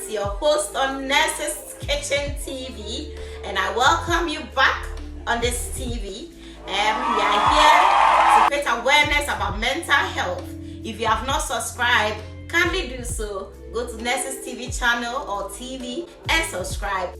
It's your host on Nurse's Kitchen TV, and I welcome you back on this TV. We are here to create awareness about mental health. If you have not subscribed, kindly do so. Go to Nurse's TV channel or TV and subscribe.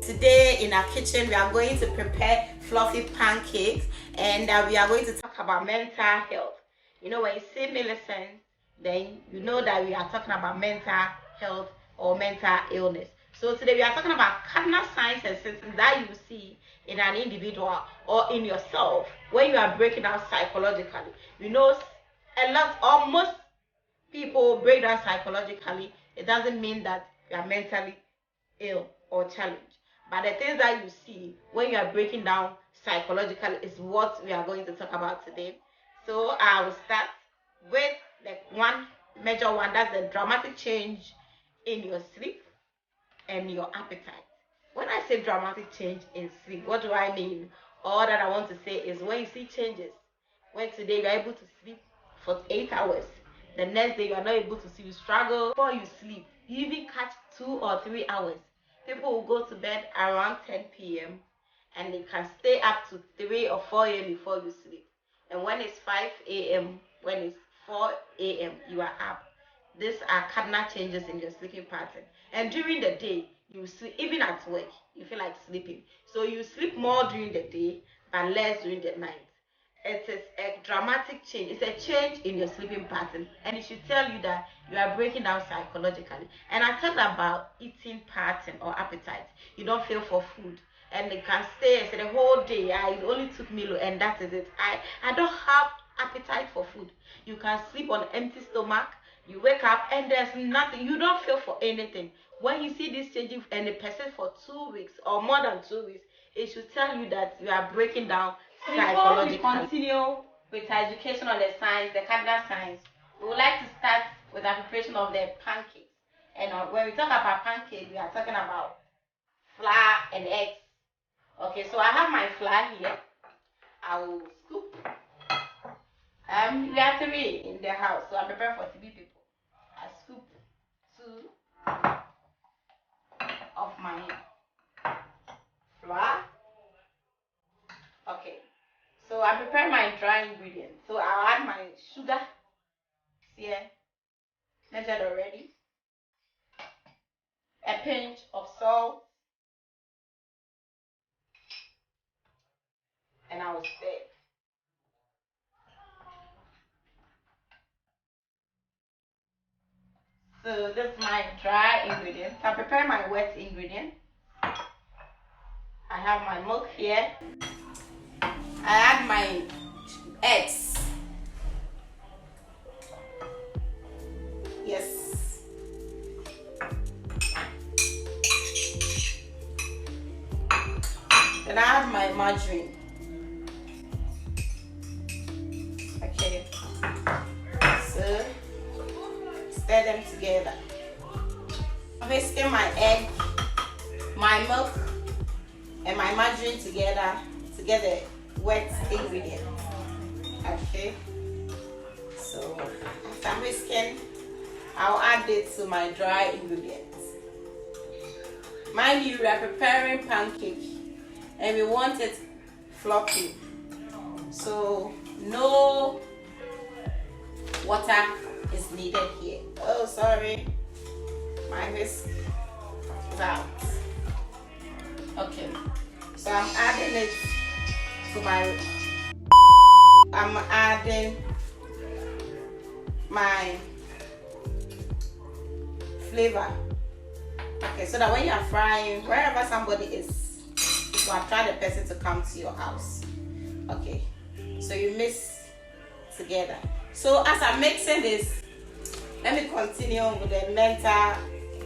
Today in our kitchen, we are going to prepare fluffy pancakes, and we are going to talk about mental health. You know, when you say Millicent, then you know that we are talking about mental health or mental illness. So today we are talking about cardinal signs and symptoms that you see in an individual or in yourself when you are breaking down psychologically. You know, most people break down psychologically. It doesn't mean that you are mentally ill or challenged. But the things that you see when you are breaking down psychologically is what we are going to talk about today. So I will start with the major one, that's the dramatic change in your sleep and your appetite. When I say dramatic change in sleep, what do I mean? All that I want to say is when you see changes, when today you are able to sleep for 8 hours, the next day you are not able to sleep, you struggle before you sleep, you even catch 2 or 3 hours. People will go to bed around 10 p.m. and they can stay up to 3 or 4 a.m. before you sleep. And when it's 5 a.m., when it's 4 a.m., you are up. These are cardinal changes in your sleeping pattern. And during the day, you sleep, even at work, you feel like sleeping. So you sleep more during the day, but less during the night. It is a dramatic change. It's a change in your sleeping pattern. And it should tell you that you are breaking down psychologically. And I talked about eating pattern or appetite. You don't feel for food. And they can stay the whole day. I only took Milo and that is it. I don't have appetite for food. You can sleep on empty stomach. You wake up and there's nothing. You don't feel for anything. When you see this changing and it persists for 2 weeks or more than 2 weeks, it should tell you that you are breaking down psychologically. Before we continue with education on the signs, the cardinal signs, we would like to start with the preparation of the pancakes. And when we talk about pancake, we are talking about flour and eggs. Okay, so I have my flour here. I will scoop. We are 3 in the house, so I'm preparing for 3 people. I scoop 2 of my flour. Okay, so I prepare my dry ingredients. So I'll add my sugar here, measured already. A pinch of salt, and I will stir. So this is my dry ingredients. I prepare my wet ingredients. I have my milk here. I add my eggs. Yes. Then I add my margarine. Okay. So stir them together. I'm whisking my egg, my milk, and my margarine together wet ingredient. Okay. So after I'm whisking, I'll add it to my dry ingredients. Mind you, we are preparing pancake and we want it fluffy. So no water is needed here. Oh, sorry. My whisk is out. Okay. So I'm adding it to I'm adding my flavor. Okay, so that when you are frying, wherever somebody is, you will attract the person to come to your house. Okay, so you mix together. So as I'm mixing this, let me continue with the mental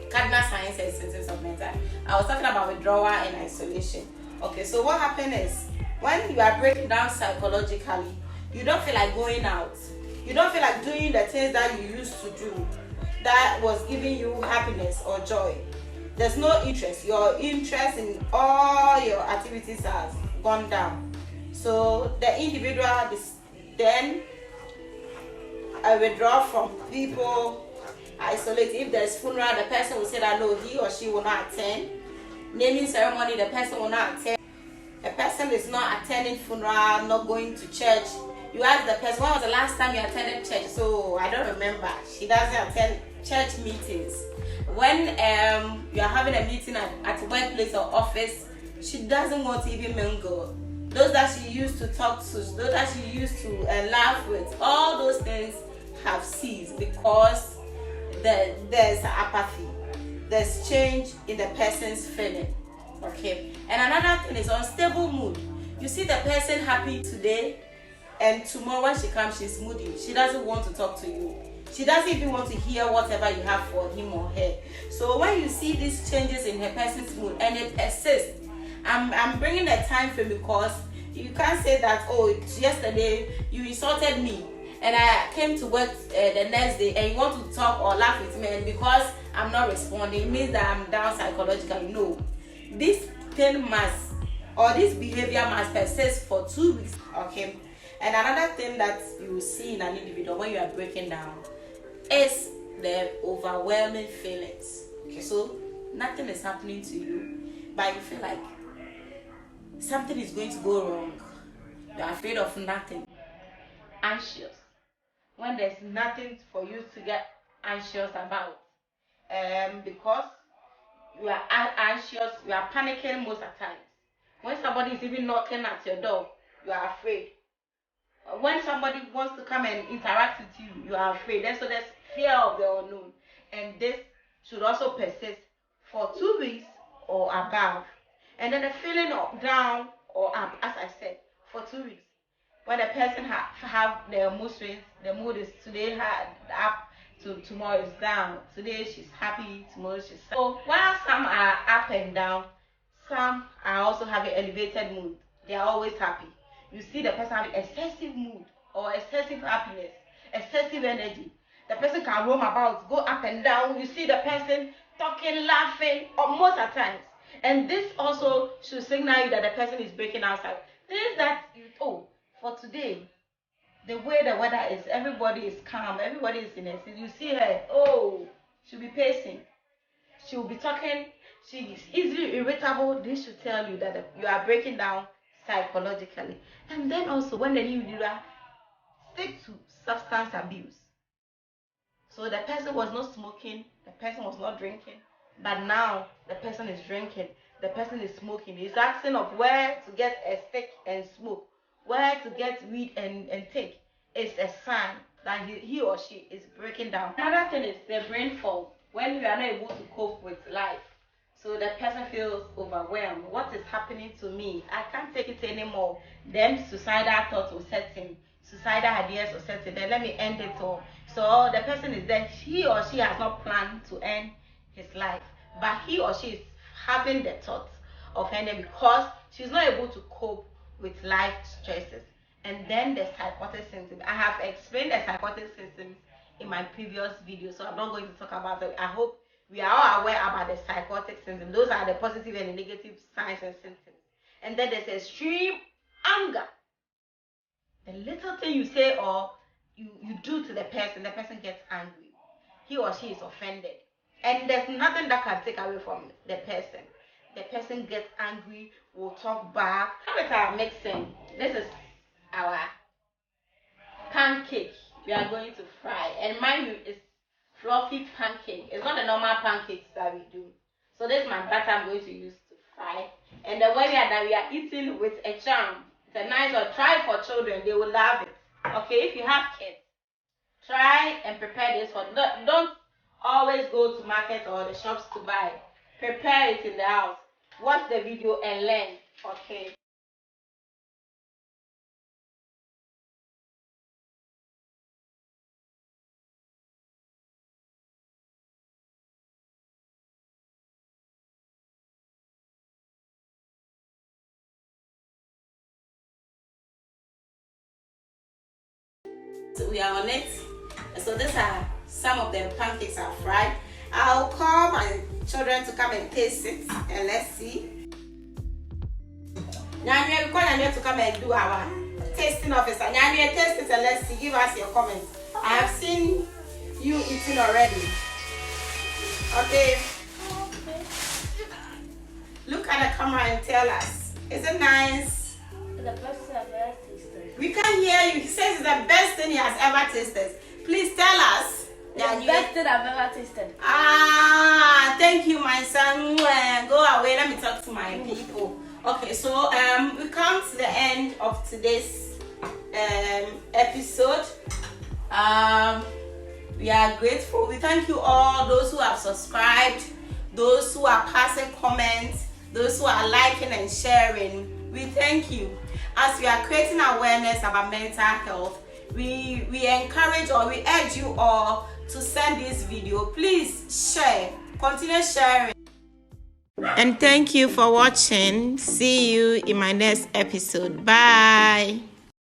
cardinal signs and symptoms of mental. I was talking about withdrawal and isolation. Okay, so what happened is when you are breaking down psychologically, you don't feel like going out. You don't feel like doing the things that you used to do that was giving you happiness or joy. There's no interest. Your interest in all your activities has gone down. So the individual then I withdraw from people isolate. If there's funeral, the person will say that no, he or she will not attend. Naming ceremony, the person will not attend. The person is not attending funeral, not going to church. You ask the person, when was the last time you attended church? So I don't remember. She doesn't attend church meetings. When you are having a meeting at workplace or office, she doesn't want to even mingle. Those that she used to talk to, those that she used to laugh with, all those things have ceased because there's apathy. There's change in the person's feeling. Okay. And another thing is unstable mood. You see the person happy today, and tomorrow when she comes, she's moody. She doesn't want to talk to you. She doesn't even want to hear whatever you have for him or her. So when you see these changes in her person's mood and it persists, I'm bringing a time frame because you can't say that, oh, yesterday you insulted me and I came to work the next day and you want to talk or laugh with me, and because I'm not responding, it means that I'm down psychologically. No. This thing must, or this behavior must persist for 2 weeks. Okay. And another thing that you will see in an individual when you are breaking down is the overwhelming feelings. Okay, so nothing is happening to you, but you feel like something is going to go wrong. You're afraid of nothing. Anxious. When there's nothing for you to get anxious about. Because you are anxious, you are panicking most of the times. When somebody is even knocking at your door, you are afraid. When somebody wants to come and interact with you, you are afraid. And so there's fear of the unknown. And this should also persist for 2 weeks or above. And then the feeling of down or up, as I said, for 2 weeks. When a person have their mood swings, the mood is today up, to tomorrow is down. Today she's happy, tomorrow she's sad. So while some are up and down, some are also having elevated mood. They are always happy. You see the person having excessive mood or excessive happiness, excessive energy. The person can roam about, go up and down. You see the person talking, laughing, most at times. And this also should signal you that the person is breaking outside. Things that for today, the way the weather is, everybody is calm, everybody is in a seat. You see her, she'll be pacing, she'll be talking, she's easily irritable. This should tell you that you are breaking down psychologically. And then also when the individual stick to substance abuse. So the person was not smoking, the person was not drinking, but now the person is drinking, the person is smoking. He's asking of where to get a stick and smoke, where to get weed and take. It's a sign that he or she is breaking down. Another thing is the brain fog, when you are not able to cope with life. So the person feels overwhelmed. What is happening to me? I can't take it anymore. Then suicidal thoughts will set in. Suicidal ideas will set in. Then let me end it all. So the person is there. He or she has not planned to end his life, but he or she is having the thoughts of ending because she's not able to cope with life stresses. And then the psychotic symptoms. I have explained the psychotic symptoms in my previous video, so I'm not going to talk about them. I hope we are all aware about the psychotic symptoms. Those are the positive and the negative signs and symptoms. And then there's extreme anger. The little thing you say or you do to the person gets angry. He or she is offended. And there's nothing that can take away from the person. The person gets angry, will talk back. How is our mixing? This is our pancake we are going to fry. And mind you, it's fluffy pancake. It's not the normal pancakes that we do. So this is my butter I'm going to use to fry. And the way that we are eating with a charm. It's a nice one. Try for children. They will love it. Okay, if you have kids, try and prepare this one. Don't always go to market or the shops to buy. Prepare it in the house. Watch the video and learn. Okay. So we are on it. So these are some of the pancakes are fried. I'll call my children to come and taste it and let's see. Nyanya, we call Nyanya to come and do our tasting officer. Nyanya, taste it and let's see. Give us your comments. I have seen you eating already. Okay. Look at the camera and tell us. Is it nice? The best thing I've ever tasted. We can hear you. He says it's the best thing he has ever tasted. Please tell us. The best thing I've ever tasted. Thank you, my son. Go away. Let me talk to my people. Okay, so we come to the end of today's episode. We are grateful. We thank you all, those who have subscribed, those who are passing comments, those who are liking and sharing. We thank you. As we are creating awareness about mental health, we encourage or we urge you all to send this video. Please share. Continue sharing. And thank you for watching. See you in my next episode. Bye.